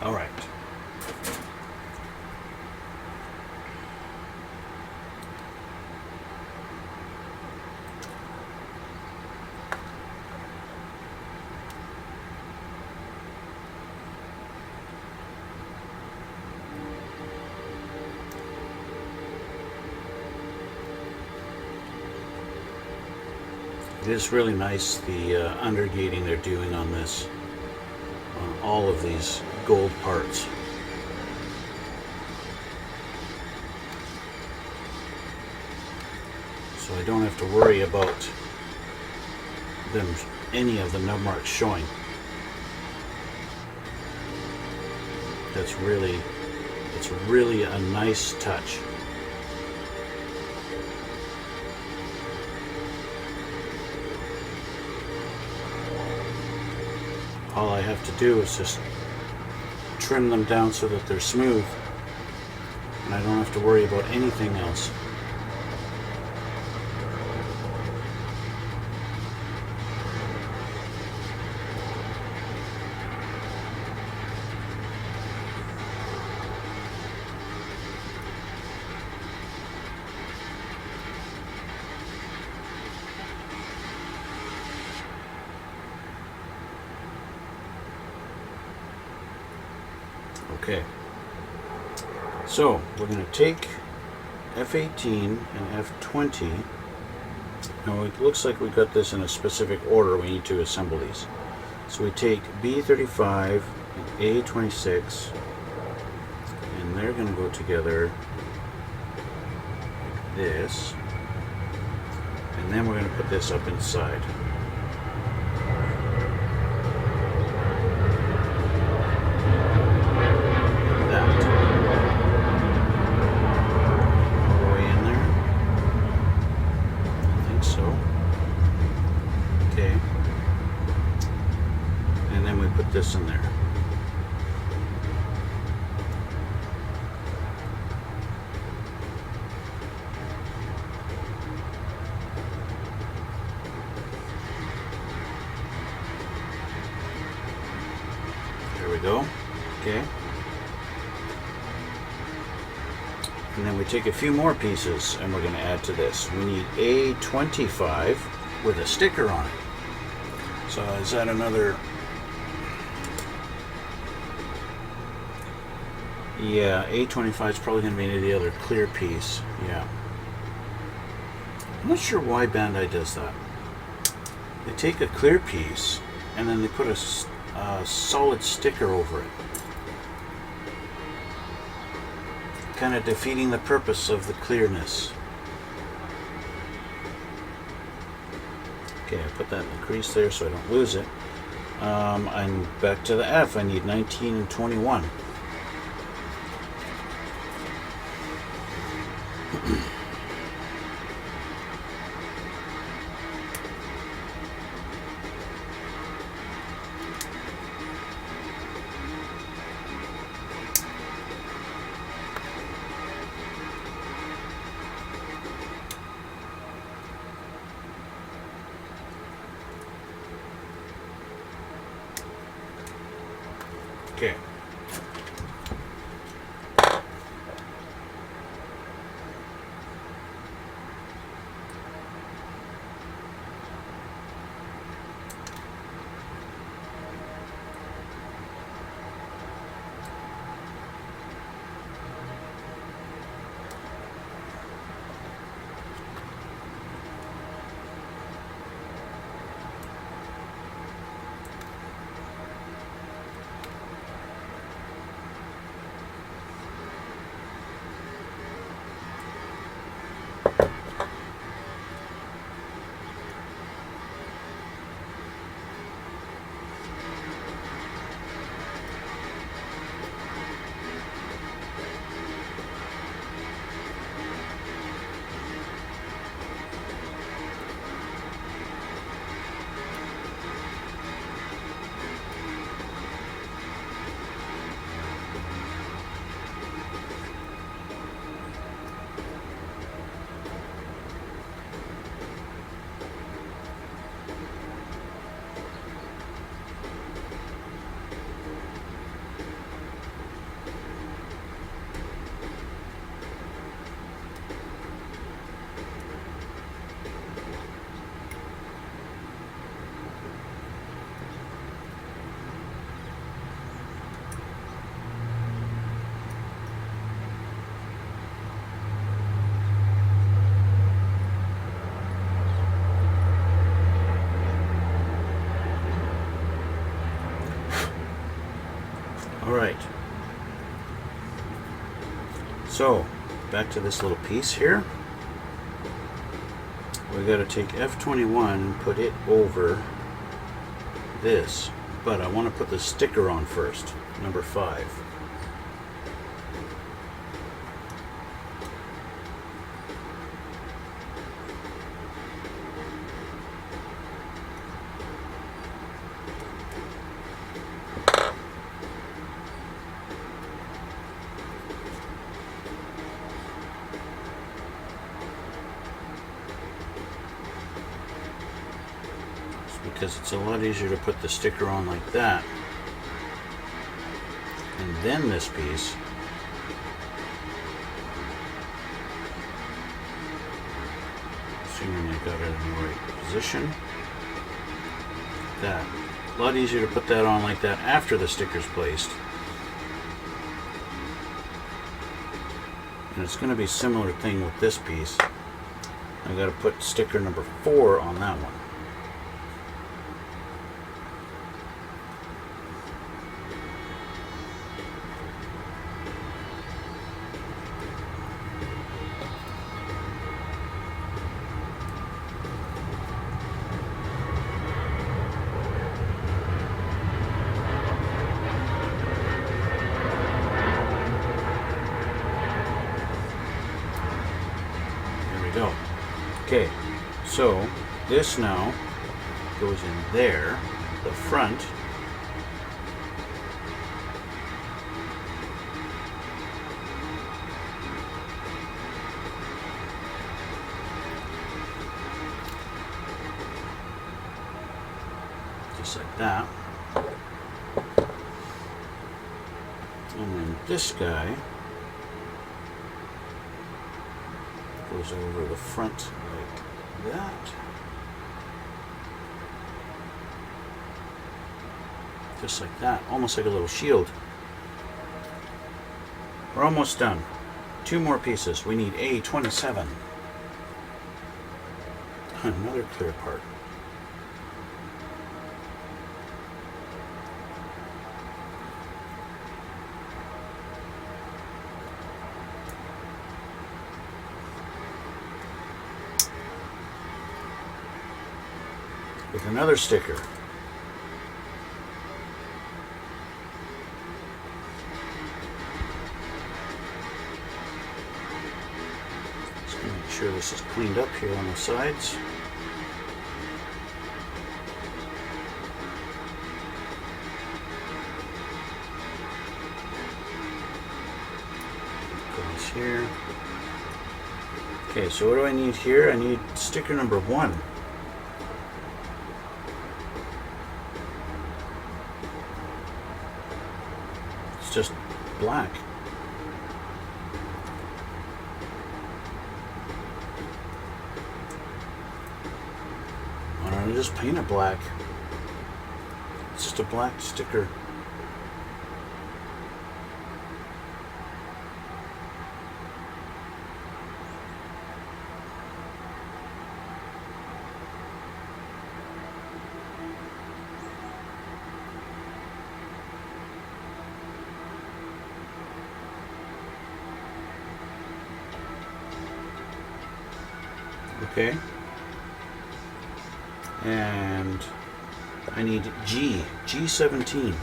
All right. It is really nice, the undergating they're doing on this, on all of these gold parts. So I don't have to worry about them, any of the nub marks showing. It's really a nice touch. All I have to do is just trim them down so that they're smooth, and I don't have to worry about anything else. Okay, so we're going to take F18 and F20. Now it looks like we got this in a specific order. We need to assemble these. So we take B35 and A26, and they're going to go together like this, and then we're going to put this up inside. This in there. There we go. Okay. And then we take a few more pieces and we're going to add to this. We need A25 with a sticker on it. So is that another? Yeah, A25 is probably going to be the other clear piece. Yeah. I'm not sure why Bandai does that. They take a clear piece and then they put a solid sticker over it. Kind of defeating the purpose of the clearness. Okay, I put that in the crease there so I don't lose it. I'm back to the F. I need 19 and 21. Okay. Alright. So, back to this little piece here. We got to take F21 and put it over this. But I want to put the sticker on first, number 5. Because it's a lot easier to put the sticker on like that, and then this piece, assuming I got it in the right position, that, a lot easier to put that on like that after the sticker's placed. And it's going to be a similar thing with this piece. I got to put sticker number 4 on that one. Go. Okay, so this now goes in there, the front. Just like that. And then this guy goes over the front like that. Just like that, almost like a little shield. We're almost done. 2 more pieces. We need A27. Another clear part. With another sticker. Just gonna make sure this is cleaned up here on the sides. Goes here. Okay, so what do I need here? I need sticker number 1. Just black. Why don't I just paint it black? It's just a black sticker. Okay, and I need G17.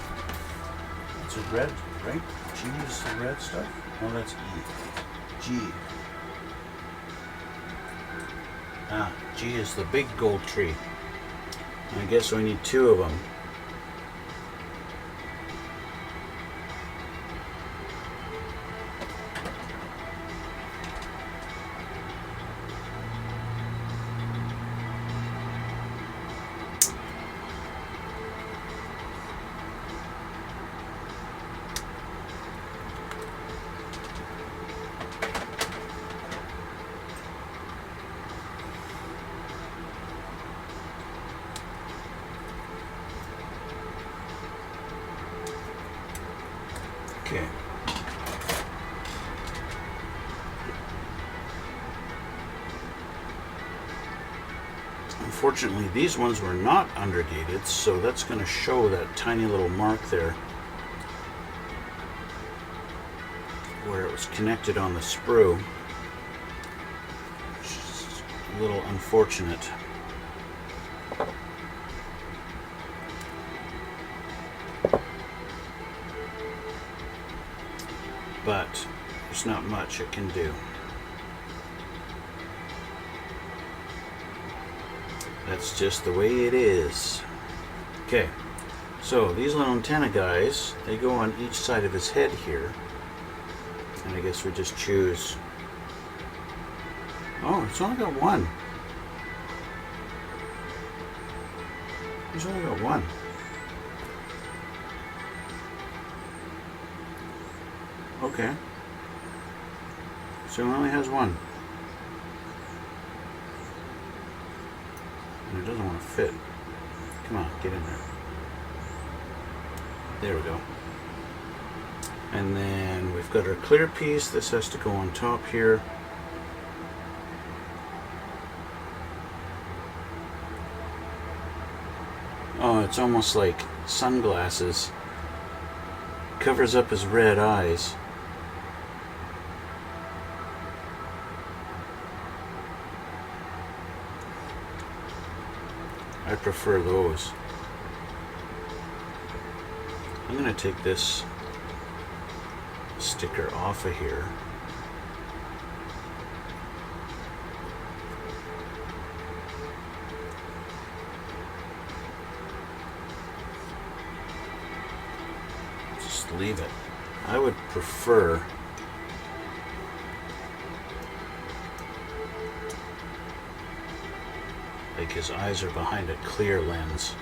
It's a red, right? G is the red stuff? No, that's E. G. G is the big gold tree. I guess we need 2 of them. Okay. Unfortunately, these ones were not undergated, so that's going to show that tiny little mark there. where it was connected on the sprue, which is a little unfortunate. But there's not much it can do. That's just the way it is. Okay, so these little antenna guys, they go on each side of his head here. And I guess we just choose... Oh, it's only got one. He's only got one. Okay. So it only has one. And it doesn't want to fit. Come on, get in there. There we go. And then we've got our clear piece. This has to go on top here. Oh, it's almost like sunglasses. Covers up his red eyes. I prefer those. I'm going to take this sticker off of here. Just leave it. I would prefer like his eyes are behind a clear lens.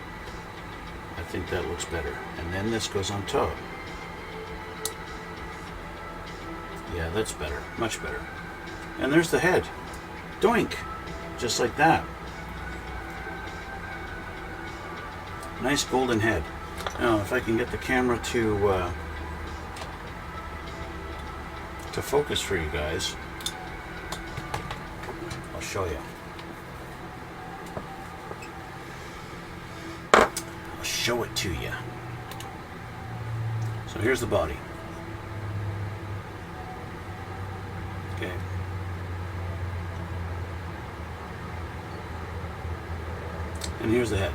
I think that looks better. And then this goes on top. Yeah, that's better. Much better. And there's the head. Doink! Just like that. Nice golden head. Now, if I can get the camera to focus for you guys, I'll show you. I'll show it to you. So here's the body. Okay. And here's the head.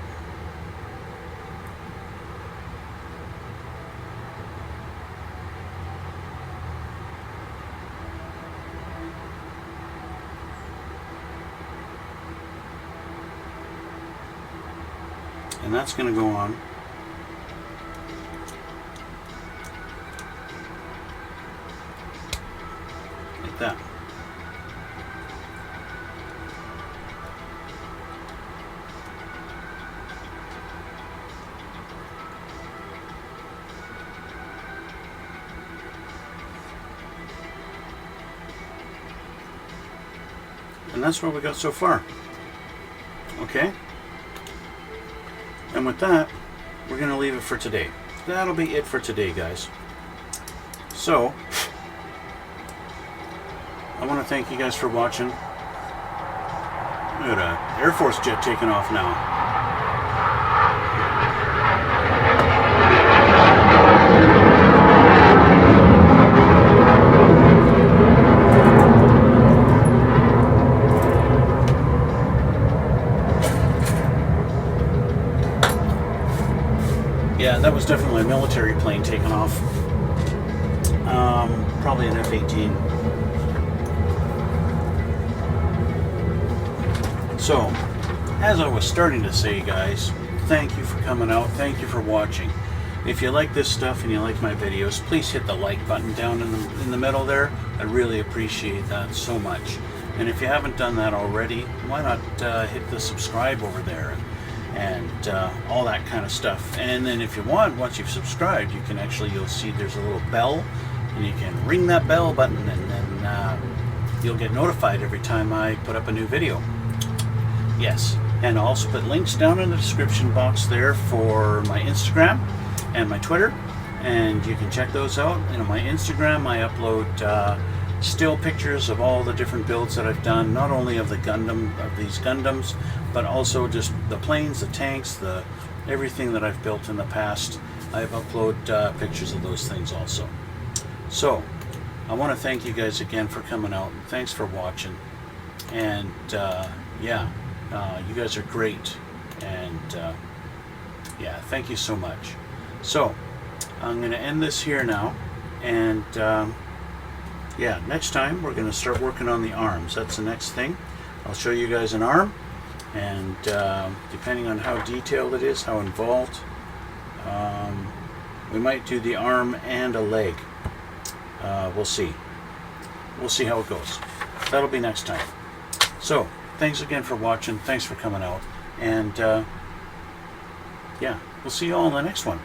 And that's going to go on like that. And that's what we got so far. Okay? And with that, we're going to leave it for today. That'll be it for today, guys. So, I want to thank you guys for watching. Look at an Air Force jet taking off now. Yeah, that was definitely a military plane taking off. Probably an F-18. So, as I was starting to say, guys, thank you for coming out. Thank you for watching. If you like this stuff and you like my videos, please hit the like button down in the middle there. I really appreciate that so much. And if you haven't done that already, why not hit the subscribe over there and all that kind of stuff. And then if you want, once you've subscribed, you can actually, you'll see there's a little bell, and you can ring that bell button, and then you'll get notified every time I put up a new video. Yes, and I'll also put links down in the description box there for my Instagram and my Twitter, and you can check those out. And on my Instagram, I upload still pictures of all the different builds that I've done, not only of the these Gundams, but also just the planes, the tanks, everything that I've built in the past. I've uploaded pictures of those things also. So, I want to thank you guys again for coming out, and thanks for watching. And yeah, you guys are great, and yeah, thank you so much. So I'm going to end this here now, and yeah, next time we're going to start working on the arms. That's the next thing. I'll show you guys an arm, and depending on how detailed it is, how involved, we might do the arm and a leg. We'll see. We'll see how it goes. That'll be next time. So, thanks again for watching. Thanks for coming out. And yeah, we'll see you all in the next one.